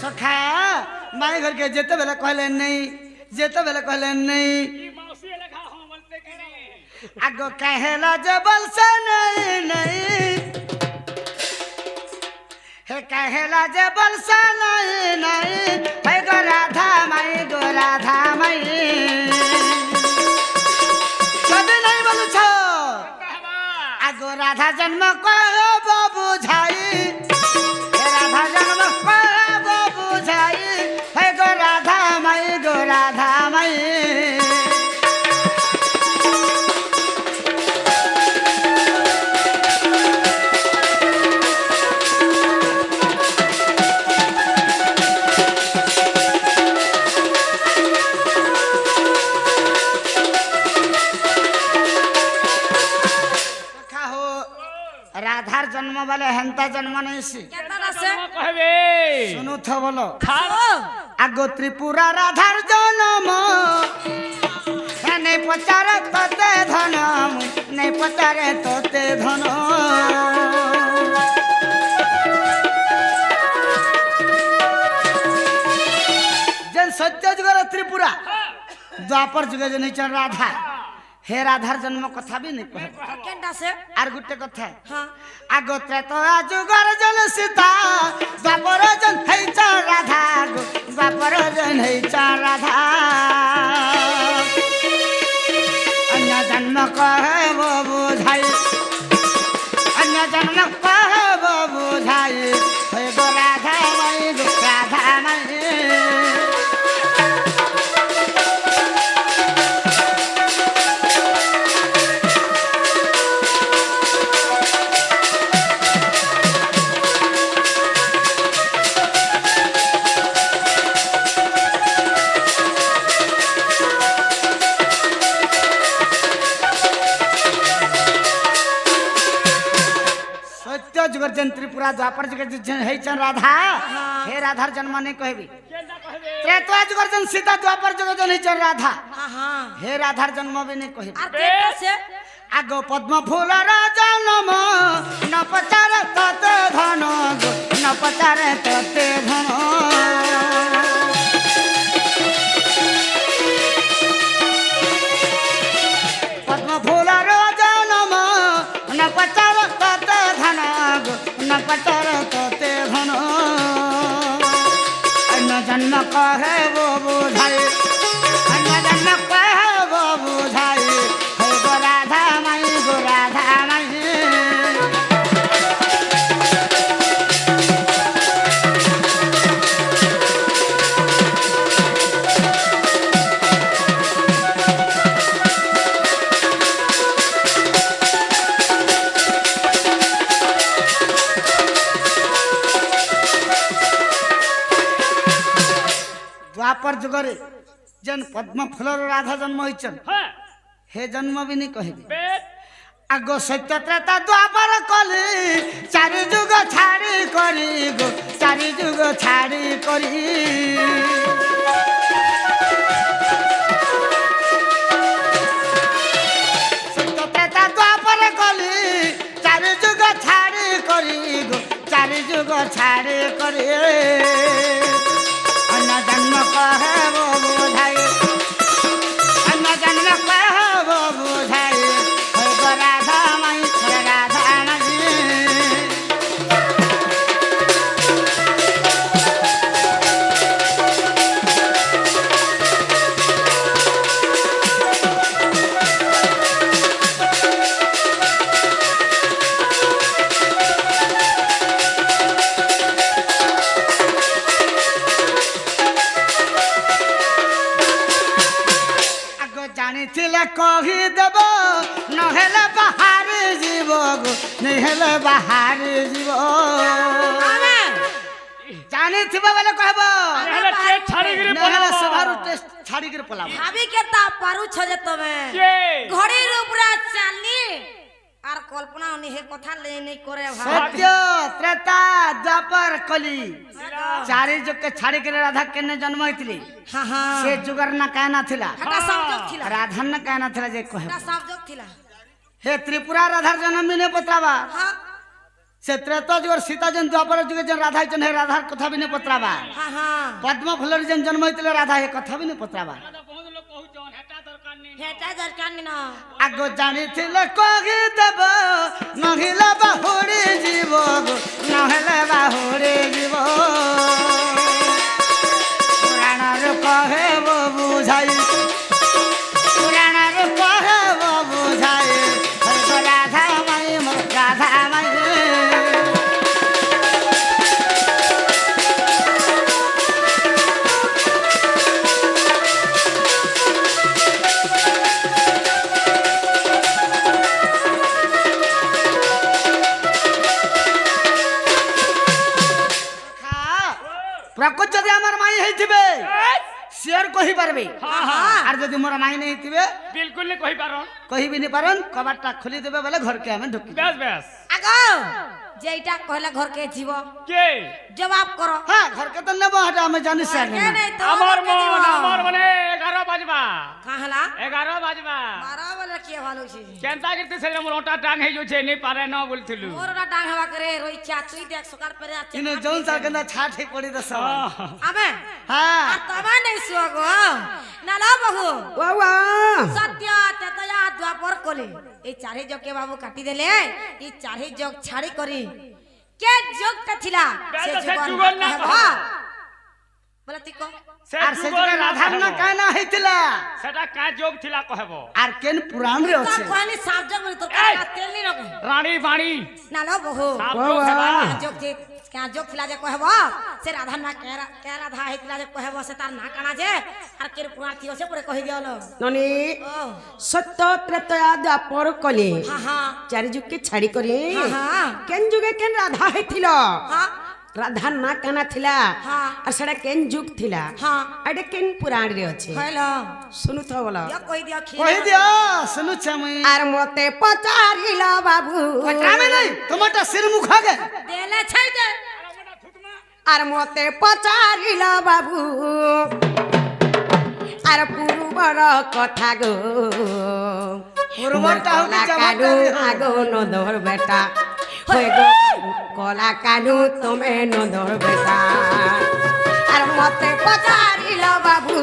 सखा माई घर के जेते बेले कहले नहीं जेते बेले कहले नहीं आगो कहेला जबल से नहीं नहीं हे कहेला जबल से नहीं नहीं है गो राधा माई कभी नहीं बोलू छो आगो राधा जन्म कहब बुझाई हे राधा जन्म कहब बुझाई है गो राधा माई राधार जन्म वाले हंता जन्म नहीं सी सुनो थो बोलो आगो त्रिपुरा राधार जन्म नहीं पचारे तोते धन नहीं पचारे तोते धन जन सत्य जुगर त्रिपुरा द्वापर जुगे जो नहीं चल राधा हे राधार जन्म कथा भी नहीं कहे आर गुटे कथा आगो त्रेतया जुगर जन सीता द्वापर जन है राधा द्वापर जन है राधा अन्य जन्म कहे वो बुझाई अन्य जन्म कहे वो बुझाई हे गो राधा माई जुगर त्रिपुरा द्वापर जुगर है राधा हे राधार जन्म नहीं कहबी त्रेतया जुगर जन सीता द्वापर जुगर जन है राधा हे राधार जन्म भी नहीं कहबी आगो पद्म फूल जन्म न पचारे तते धन न पचारे तते धन पद्म फूल जन्म न पचारे तते धन न पचारे तते धन अन्य जन्म कहे वो बुझाई अन्य जन्म कहे वो बुझाई हे गो राधा माई द्वापर जुगरे जन पद्म फूल राधा जन्म होइचन हे जन्म भी नहीं कहबी आगो सत्य त्रेता द्वापर कली चारि जुग छाड़ी करी गो चारि जुग छाड़ी करी सत्य त्रेता द्वापर कली चारि जुग छाड़ी करी गो चारि जुग छाड़ी करी अन्य जन्म कहे वो बुझाई अन्य जन्म कहे वो बुझाई हे गो राधा माई कही देव नहेले बाहर जीव नहेले बाहर जीव जानी थिबा बेले कहब नहेले टेस्ट छाड़ी गिरी नहेले सभारू टेस्ट छाड़ी गिरी पलाव भाभी के ता पारू छजे तमे घड़ी रूपरा चालनी आर कल्पना नि हे कथा ले नहीं करे भाई सत्य त्रेता द्वापर कली चारि जुग के छाड़ी गिरी राधा केने जन्म होइतली हां हां से जुगर ना कहना थिला हटा संजोग थिला राधा न कहना थिला जे कहब हटा संजोग थिला हे त्रिपुरा राधार जन्म भी नहीं पतावा हां से त्रेता जुग सीता जन द्वापर जुग जन राधा जन है राधा कथा भी नहीं पत्राबा हाँ हाँ पद्म फुलर जन जन्म होइतले राधा है कथा भी नहीं पत्राबा बहुत लोग कहउछन हेटा दरकार नहीं हेटा दरकार नहीं ना आगो जानी थिले कहि देब नहिला बाहुरी जीव नहले बाहुरी जीव पुराण रे कहे वो बुझाई पुराण रे कहे वो बुझाई हर राधा माई मोर राधा माई प्रकृत जदि आमार माई हेतिबे शेयर कहि परबे आर जदि मोर माई नहीं हेतिबे बिल्कुल नहीं कहि पारो कहि भी नहीं पारन कबाटा खोली देबे बोले घर के हमें ढुकी बस बस आगो जेटा कहला घर के जीव के जवाब करो हां घर के तो नेबो हटा हमें जानि से के नहीं तो আমার মনে 11 বাজবা कहला 11 বাজবা 12 वाला के ভালো ছি কেনতা করতে সেলে মোর ওটা টাং হই যাচ্ছে নেই পারে না বলছিলু मोरडा डांग हवा करे रोई चा तुई देख सुकार पे आचे इने जौन सा केना छाट ही पड़ी दस अबे हां आ तबा नहीं सुगो ना ला बहु वावा सत्य ततया द्वापर कोले ए चारे जग के बाबू काटी देले ई चारे जग छाड़ी करी के जग ता थिला से जुगल ना हां बोला तिको आर से जगह राधा न काना हेतिला সেটা কা যোগ থিলা কহবো आर केन पुराण रे तो আছে कहनी साफ जग में तो तेल नहीं रखो রানী বাণী ना लो बहु সাপ যোগ সেবা जग जे क्या जग थिला जे कहबो से राधा ना के राधा हेतिला जे कहबो से तार ना काना जे आर के पुराण थियो से पुरे कहि दियोलो ननी ओ सत्य त्रेतया द्वापर कले हां हां चारि जुग के छाड़ी करी हां केन जुगे केन राधा हेथिलो हां राधा ना काना थिला हाँ। और सेटा केन जुग थिला हां अडे केन पुराण रे अछि हेलो सुनु तो बोला या कहि दियो कहि दियो सुनु छमई आर मते पचारिलो बाबू पटरामे नहीं टमाटर सिर मुखा गे देले छै दे आर मते पचारिलो बाबू आर पुरुबर कथा गो पुरुबरटा हो कि कानू जमाता आगो नदर बेटा होय गो कला कानू तुमे नदर बेटा आर मते पचारिलो बाबू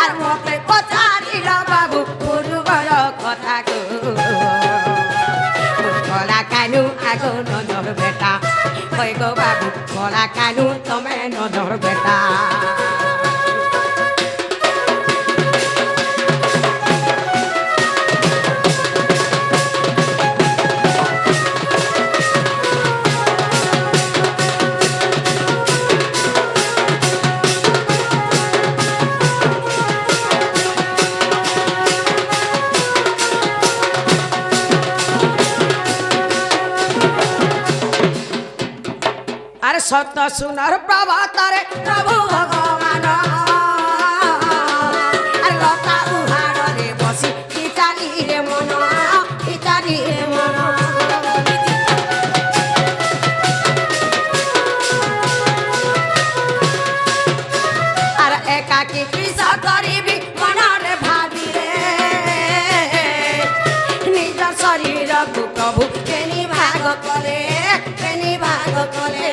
आर मते पचारिलो बाबू पुरुबर कथा गो कला कानू आगो नदर बेटा होय गो बाबू कला कानू तुमे नदर बेटा अरे सत्य सुनर प्रभातारे प्रभु भगवान अरे लता उहार रे बसी इतारी रे मन इतारी रे मन अरे एकाकी कृषा करीबी मन रे भाभी रे निज शरीर को प्रभु केनी भाग करे केनी भाग करे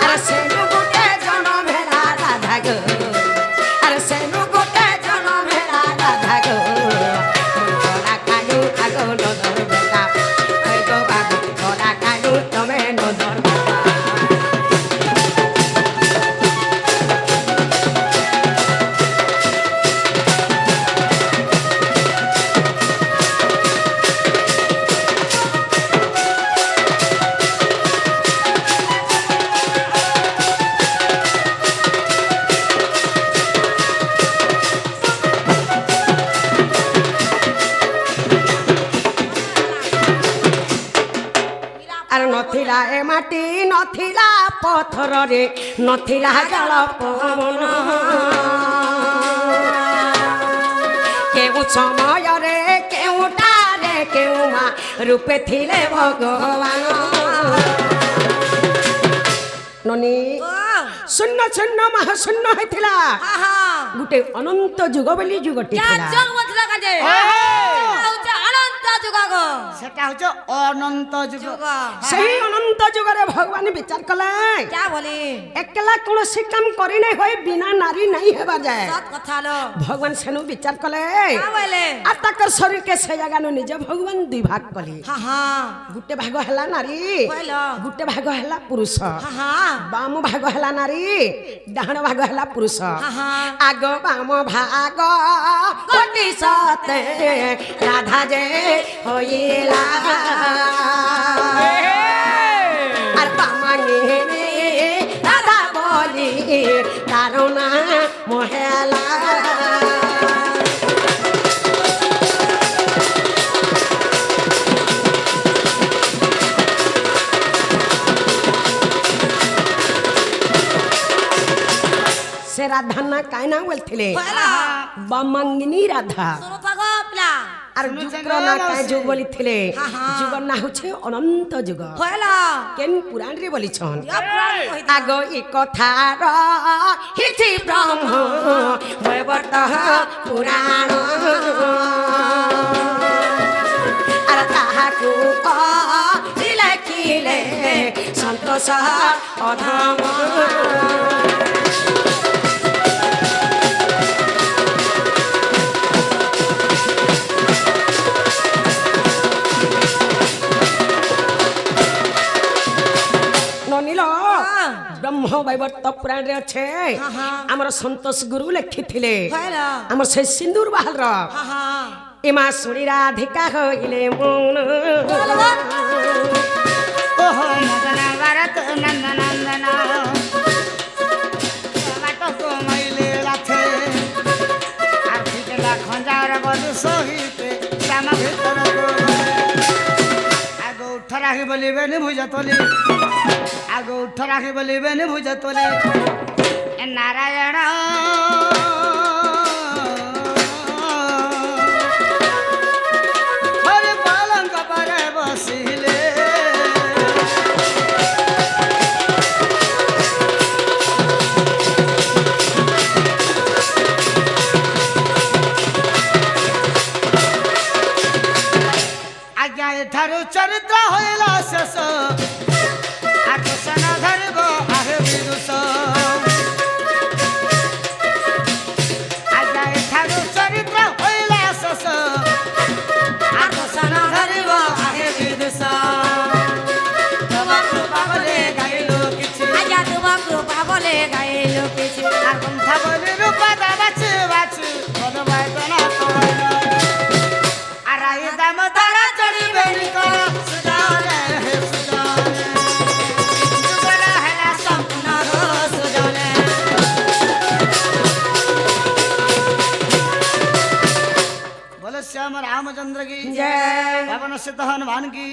अरे सेनु गोटे जन भेड़ा राधा गो अरे सेनु गोटे जन भेड़ा राधा गो कला कानू आगो नदर बेटा ओय गो बाबू कला कानू तमे नदर बेटा ଆରେ ନଥିଲା ଏ ମାଟି ନଥିଲା ପଥରରେ ନଥିଲା ଜଳ ପବନ କେଉଁ ସମୟରେ କେଉଁଟାରେ କେଉଁ ମା ରୂପେ ଥିଲେ ଭଗବାନ ନନି ଶୂନ୍ୟ ଶୂନ୍ୟ ମହାଶୂନ୍ୟ ହେଇଥିଲା आहा ଗୋଟେ ଅନନ୍ତ ଯୁଗ ବୋଲି ଯୁଗଟି क्या ଥିଲା जग मतलब का जे आउ जे अनंत जग যুগ গো সেটা হচ্ছে অনন্ত যুগ যুগ সেই অনন্ত যুগরে ভগবান বিচার কলে क्या बोले একলা কোনসি কাম করি নাই হই বিনা নারী নাই হেবা যায় सत কথা लो ভগবান সেনু বিচার কলে क्या बोले আর তাকর শরীর কে সে জাগানো নিজ ভগবান দুই ভাগ কলে हाँ हाँ গুটে ভাগ হেলা নারী কইলো গুটে ভাগ হেলা পুরুষ हाँ हाँ বাম ভাগ হেলা নারী ডাহাণ ভাগ হেলা পুরুষ हाँ हाँ আগ বাম ভাগ কোটি সতে রাধা যে হইলা আর বামাঙ্গে রাধা বলি কারণ মহেলা से राधा ना काय ना बोलथिले কইলো বামাঙ্গিনী রাধা सुनो থাকো পিলা আর যুগর না काय যুগ বলিथिले हाँ, हाँ। যুগর না হচ্ছে অনন্ত যুগ কইলো কেন পুরাণ রে বলিছন ইয়া পুরাণ কই আগ ই কথার হিতি ব্রহ্ম বৈবর্ত পুরাণ আর তাহাকু লেখিলে সন্তোষ অধম ননিল ব্রহ্ম বৈবর্ত পুরাণ রে আছে हाँ, हाँ। আমার সন্তোষ গুরু লেখিଥିଲେ কইলো আমার সেই সিন্দুর বাহাল র हाँ हाँ এমা শুনি রাধিকা হইলে মন ওহো মদন ভারত নন্দনন্দন টমাটো কমাইলে রাখে আর ফিটলা খঞ্জার বধু সহিতে শ্যাম ভিতর আগ উঠ রাখি বলিবেনি ভুজ তোলি আগ উঠ রাখি বলিবেনি ভুজ তোলি নারায়ণ হরি পালঙ্ক পরে বসিলে আজ্ঞা এঠারু চরিত্র হইল শেষ আকর্ষণ ধরিব আহে বিদুষ আজ্ঞা এঠারু চরিত্র হইল শেষ আকর্ষণ ধরিব আহে বিদুষ তোমা কৃপা বলে গাইল কিছু আজা তোমা কৃপা বলে গাইলো কিছু আর পন্থা বলি রূপা বাছু বাছু বল বায়না কইল আর আই দাম তারা চড়িবে নিক সুজানে হে সুজানে যুগলা হেলা সম্পূর্ণ সুজানে बोलो श्याम रामचंद्र की जय पवन सिद्ध हनुमान की